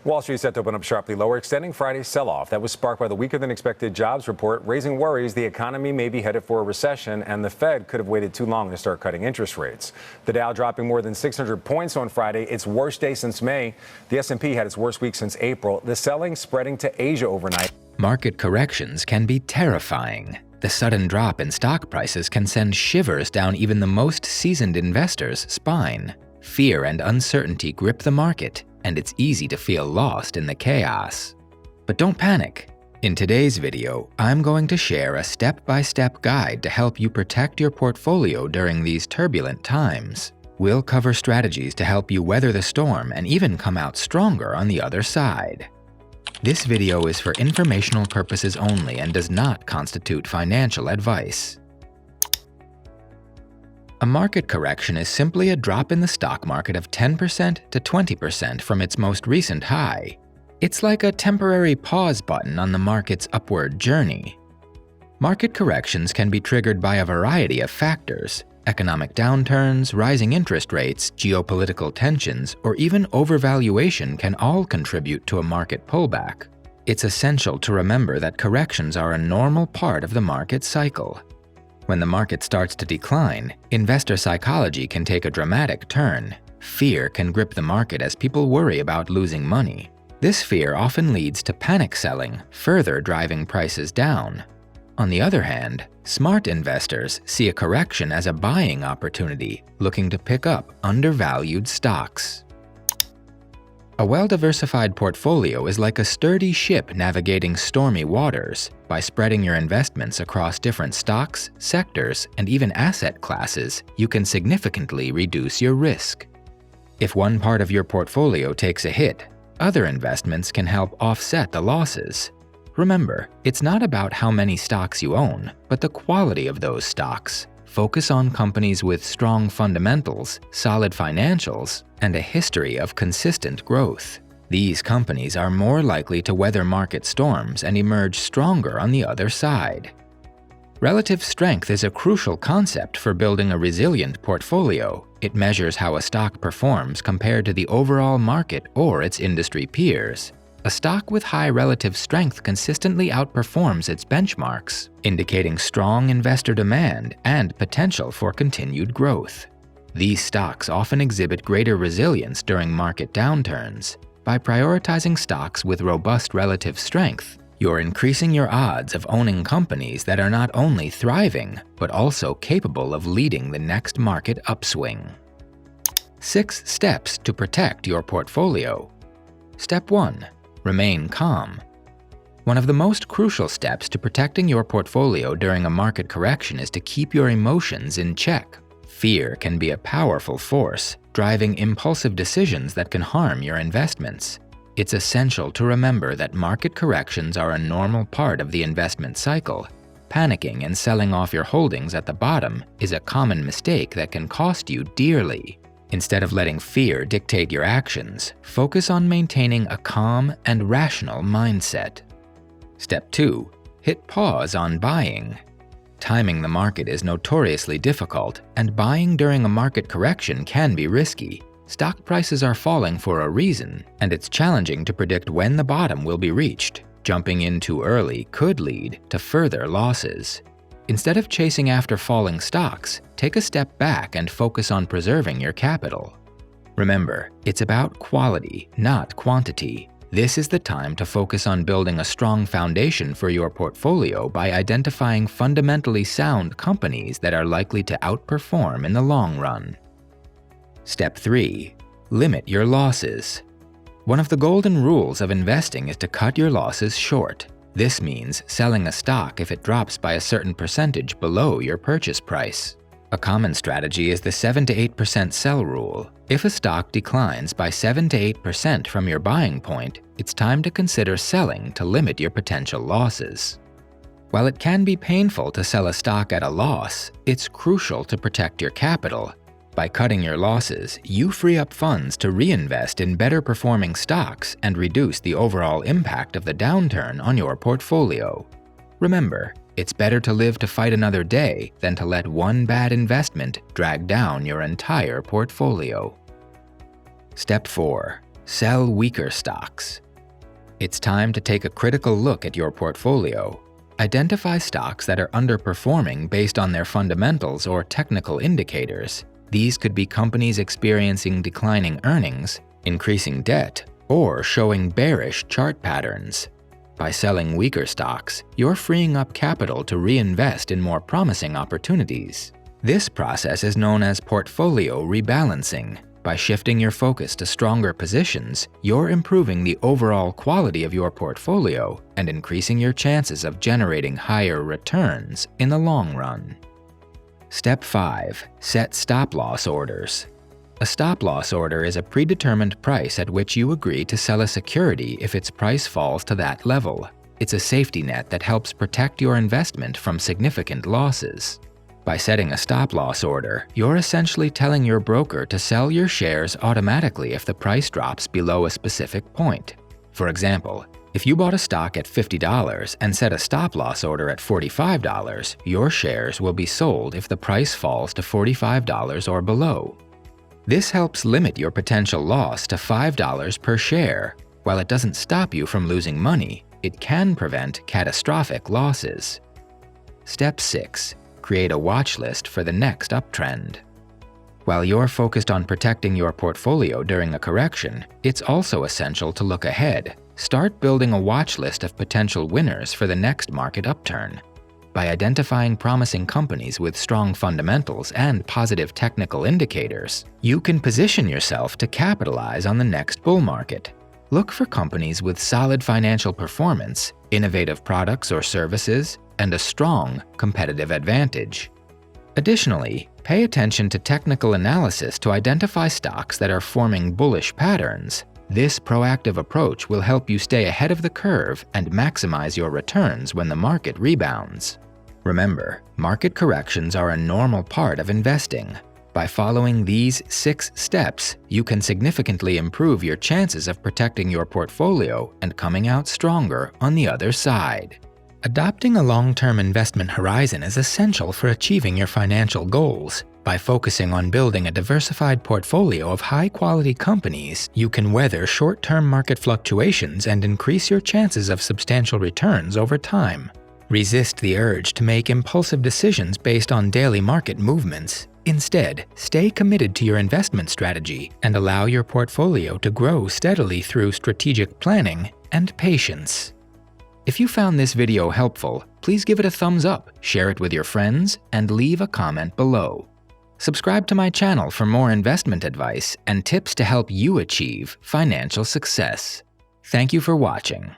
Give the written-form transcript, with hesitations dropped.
Wall Street set to open up sharply lower, extending Friday's sell-off. That was sparked by the weaker-than-expected jobs report, raising worries the economy may be headed for a recession, and the Fed could have waited too long to start cutting interest rates. The Dow dropping more than 600 points on Friday, its worst day since May. The S&P had its worst week since April. The selling spreading to Asia overnight. Market corrections can be terrifying. The sudden drop in stock prices can send shivers down even the most seasoned investor's spine. Fear and uncertainty grip the market, and it's easy to feel lost in the chaos. But don't panic. In today's video, I'm going to share a step-by-step guide to help you protect your portfolio during these turbulent times. We'll cover strategies to help you weather the storm and even come out stronger on the other side. This video is for informational purposes only and does not constitute financial advice. A market correction is simply a drop in the stock market of 10% to 20% from its most recent high. It's like a temporary pause button on the market's upward journey. Market corrections can be triggered by a variety of factors. Economic downturns, rising interest rates, geopolitical tensions, or even overvaluation can all contribute to a market pullback. It's essential to remember that corrections are a normal part of the market cycle. When the market starts to decline, investor psychology can take a dramatic turn. Fear can grip the market as people worry about losing money. This fear often leads to panic selling, further driving prices down. On the other hand, smart investors see a correction as a buying opportunity, looking to pick up undervalued stocks. A well-diversified portfolio is like a sturdy ship navigating stormy waters. By spreading your investments across different stocks, sectors, and even asset classes, you can significantly reduce your risk. If one part of your portfolio takes a hit, other investments can help offset the losses. Remember, it's not about how many stocks you own, but the quality of those stocks. Focus on companies with strong fundamentals, solid financials, and a history of consistent growth. These companies are more likely to weather market storms and emerge stronger on the other side. Relative strength is a crucial concept for building a resilient portfolio. It measures how a stock performs compared to the overall market or its industry peers. A stock with high relative strength consistently outperforms its benchmarks, indicating strong investor demand and potential for continued growth. These stocks often exhibit greater resilience during market downturns. By prioritizing stocks with robust relative strength, you're increasing your odds of owning companies that are not only thriving, but also capable of leading the next market upswing. 6 steps to protect your portfolio. Step 1. Remain calm. One of the most crucial steps to protecting your portfolio during a market correction is to keep your emotions in check. Fear can be a powerful force, driving impulsive decisions that can harm your investments. It's essential to remember that market corrections are a normal part of the investment cycle. Panicking and selling off your holdings at the bottom is a common mistake that can cost you dearly. Instead of letting fear dictate your actions, focus on maintaining a calm and rational mindset. Step 2. Hit pause on buying. Timing the market is notoriously difficult, and buying during a market correction can be risky. Stock prices are falling for a reason, and it's challenging to predict when the bottom will be reached. Jumping in too early could lead to further losses. Instead of chasing after falling stocks, take a step back and focus on preserving your capital. Remember, it's about quality, not quantity. This is the time to focus on building a strong foundation for your portfolio by identifying fundamentally sound companies that are likely to outperform in the long run. Step 3. Limit your losses. One of the golden rules of investing is to cut your losses short. This means selling a stock if it drops by a certain percentage below your purchase price. A common strategy is the 7 to 8% sell rule. If a stock declines by 7 to 8% from your buying point, it's time to consider selling to limit your potential losses. While it can be painful to sell a stock at a loss, it's crucial to protect your capital. By cutting your losses, you free up funds to reinvest in better performing stocks and reduce the overall impact of the downturn on your portfolio. Remember, it's better to live to fight another day than to let one bad investment drag down your entire portfolio. Step 4. Sell weaker stocks. It's time to take a critical look at your portfolio. Identify stocks that are underperforming based on their fundamentals or technical indicators. These could be companies experiencing declining earnings, increasing debt, or showing bearish chart patterns. By selling weaker stocks, you're freeing up capital to reinvest in more promising opportunities. This process is known as portfolio rebalancing. By shifting your focus to stronger positions, you're improving the overall quality of your portfolio and increasing your chances of generating higher returns in the long run. Step 5. Set stop-loss orders. A stop-loss order is a predetermined price at which you agree to sell a security if its price falls to that level. It's a safety net that helps protect your investment from significant losses. By setting a stop-loss order, you're essentially telling your broker to sell your shares automatically if the price drops below a specific point. For example, if you bought a stock at $50 and set a stop-loss order at $45, your shares will be sold if the price falls to $45 or below. This helps limit your potential loss to $5 per share. While it doesn't stop you from losing money, it can prevent catastrophic losses. Step 6. Create a watch list for the next uptrend. While you're focused on protecting your portfolio during a correction, it's also essential to look ahead. Start building a watch list of potential winners for the next market upturn. By identifying promising companies with strong fundamentals and positive technical indicators, you can position yourself to capitalize on the next bull market. Look for companies with solid financial performance, innovative products or services, and a strong competitive advantage. Additionally, pay attention to technical analysis to identify stocks that are forming bullish patterns. This proactive approach will help you stay ahead of the curve and maximize your returns when the market rebounds. Remember, market corrections are a normal part of investing. By following these 6 steps, you can significantly improve your chances of protecting your portfolio and coming out stronger on the other side. Adopting a long-term investment horizon is essential for achieving your financial goals. By focusing on building a diversified portfolio of high-quality companies, you can weather short-term market fluctuations and increase your chances of substantial returns over time. Resist the urge to make impulsive decisions based on daily market movements. Instead, stay committed to your investment strategy and allow your portfolio to grow steadily through strategic planning and patience. If you found this video helpful, please give it a thumbs up, share it with your friends, and leave a comment below. Subscribe to my channel for more investment advice and tips to help you achieve financial success. Thank you for watching.